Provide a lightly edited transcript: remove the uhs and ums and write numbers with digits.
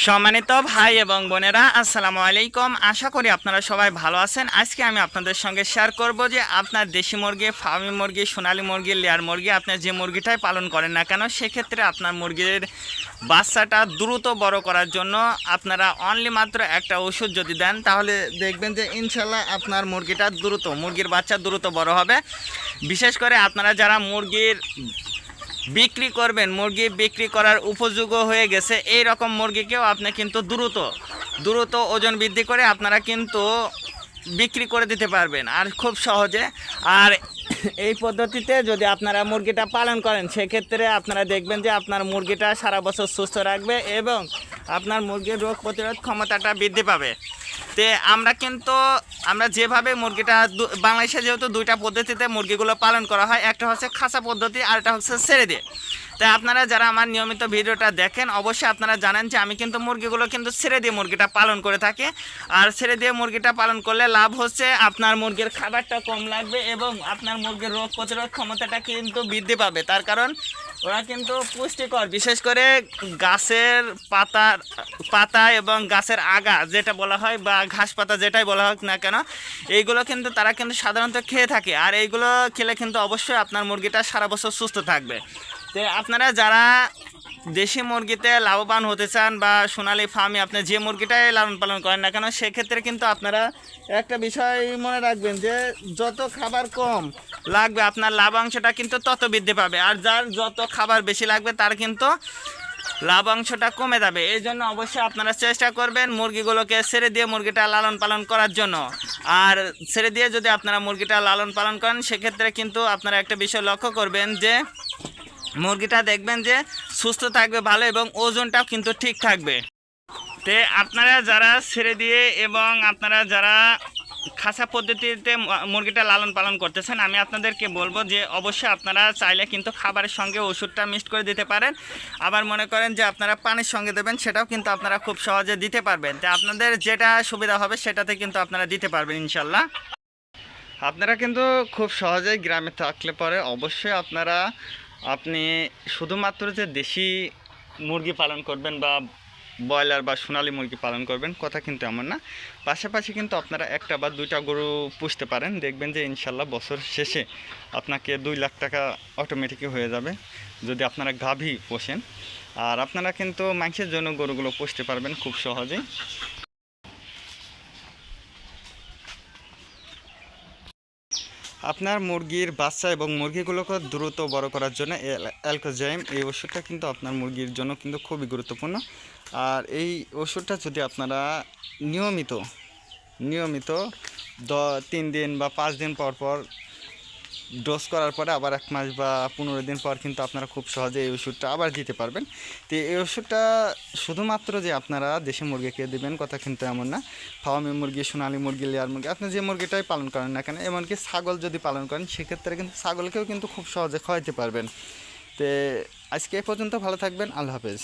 সম্মানিত ভাই এবং বোনেরা, আসসালামু আলাইকুম। আশা করি আপনারা সবাই ভালো আছেন। আজকে আমি আপনাদের সঙ্গে শেয়ার করব যে আপনার দেশি মুরগি, ফার্মি মুরগি, সোনালী মুরগি, লেয়ার মুরগি, আপনার যে মুরগিটাই পালন করেন না কেন, সেক্ষেত্রে আপনার মুরগির বাচ্চাটা দ্রুত বড় করার জন্য আপনারা অনলি মাত্র একটা ওষুধ যদি দেন, তাহলে দেখবেন যে ইনশাল্লাহ আপনার মুরগির বাচ্চা দ্রুত বড় হবে। বিশেষ করে আপনারা যারা মুরগির বিক্রি করবেন, মুরগি বিক্রি করার উপযোগী হয়ে গেছে, এই রকম মুরগিকেও আপনি কিন্তু দ্রুত ওজন বৃদ্ধি করে আপনারা কিন্তু বিক্রি করে দিতে পারবেন আর খুব সহজে। আর এই পদ্ধতিতে যদি আপনারা মুরগিটা পালন করেন, সেক্ষেত্রে আপনারা দেখবেন যে আপনার মুরগিটা সারা বছর সুস্থ রাখবে এবং আপনার মুরগির রোগ প্রতিরোধ ক্ষমতাটা বৃদ্ধি পাবে। তে আমরা যেভাবে মুরগিটা বাংলাদেশে যেহেতু দুইটা পদ্ধতিতে মুরগিগুলো পালন করা হয়, একটা হচ্ছে খাঁচা পদ্ধতি আর একটা হচ্ছে ছেড়ে দিয়ে। তাই আপনারা যারা আমার নিয়মিত ভিডিওটা দেখেন, অবশ্যই আপনারা জানেন যে আমি কিন্তু মুরগিগুলো কিন্তু ছেড়ে দিয়ে মুরগিটা পালন করে থাকি। আর ছেড়ে দিয়ে মুরগিটা পালন করলে লাভ হচ্ছে আপনার মুরগির খাবারটা কম লাগবে এবং আপনার মুরগির রোগ প্রতিরোধ ক্ষমতাটা কিন্তু বৃদ্ধি পাবে। তার কারণ ওরা কিন্তু পুষ্টিকর, বিশেষ করে গাছের পাতা এবং গাছের আগা যেটা বলা হয় বা ঘাস পাতা যেটাই বলা হোক না কেন, এইগুলো কিন্তু তারা কিন্তু সাধারণত খেয়ে থাকে। আর এইগুলো খেলে কিন্তু অবশ্যই আপনার মুরগিটা সারা বছর সুস্থ থাকবে। তো আপনারা যারা দেশি মুরগিতে লাভবান হতে চান বা সোনালী ফার্মে আপনি যে মুরগিটাই লালন পালন করেন না কেন, সেক্ষেত্রে কিন্তু আপনারা একটা বিষয় মনে রাখবেন যে যত খাবার কম লাগবে আপনার লাভাংশটা কিন্তু তত বৃদ্ধি পাবে, আর যার যত খাবার বেশি লাগবে তার কিন্তু লাভাংশটা কমে যাবে। এই জন্য অবশ্যই আপনারা চেষ্টা করবেন মুরগিগুলোকে ছেড়ে দিয়ে মুরগিটা লালন পালন করার জন্য। আর ছেড়ে দিয়ে যদি আপনারা মুরগিটা লালন পালন করেন, সেক্ষেত্রে কিন্তু আপনারা একটা বিষয় লক্ষ্য করবেন যে মুরগিটা দেখবেন যে সুস্থ থাকবে ভালো এবং ওজনটাও কিন্তু ঠিক থাকবে। তে আপনারা যারা ছেড়ে দিয়ে এবং আপনারা যারা খাঁচা পদ্ধতিতে মুরগিটা লালন পালন করতেছেন, আমি আপনাদেরকে বলবো যে অবশ্যই আপনারা চাইলে কিন্তু খাবারের সঙ্গে ওষুধটা মিক্সড করে দিতে পারেন। আবার মনে করেন যে আপনারা পানির সঙ্গে দেবেন, সেটাও কিন্তু আপনারা খুব সহজে দিতে পারবেন। তো আপনাদের যেটা সুবিধা হবে সেটাতে কিন্তু আপনারা দিতে পারবেন ইনশাল্লাহ। আপনারা কিন্তু খুব সহজেই গ্রামে থাকলে পরে অবশ্যই আপনি শুধুমাত্র যে দেশি মুরগি পালন করবেন বা ব্রয়লার বা সোনালী মুরগি পালন করবেন কথা কিন্তু এমন না। পাশাপাশি কিন্তু আপনারা একটা বা দুইটা গরু পুষতে পারেন, দেখবেন যে ইনশাল্লাহ বছর শেষে আপনাকে 2 লাখ টাকা অটোমেটিকই হয়ে যাবে যদি আপনারা গাভী পোষেন। আর আপনারা কিন্তু মাংসের জন্য গরুগুলো পুষতে পারবেন খুব সহজেই। আপনার মুরগির বাচ্চা এবং মুরগিগুলোকে দ্রুত বড় করার জন্য অ্যালকোজাইম এই ওষুধটা কিন্তু আপনার মুরগির জন্য কিন্তু খুবই গুরুত্বপূর্ণ। আর এই ওষুধটা যদি আপনারা নিয়মিত 3 দিন বা 5 দিন পর পর ডোজ করার পরে আবার 1 মাস বা 15 দিন পর কিন্তু আপনারা খুব সহজে এই ওষুধটা আবার দিতে পারবেন। তো এই ওষুধটা শুধুমাত্র যে আপনারা দেশি মুরগিকে দেবেন কথা কিন্তু এমন না। ফার্মি মুরগি, সোনালী মুরগি, লেয়ার মুরগি আপনি যে মুরগিটাই পালন করেন না কেন, এমনকি ছাগল যদি পালন করেন, সেক্ষেত্রে কিন্তু ছাগলকেও কিন্তু খুব সহজে খাওয়াইতে পারবেন। তো আজকে এই পর্যন্ত, ভালো থাকবেন, আল্লাহ হাফেজ।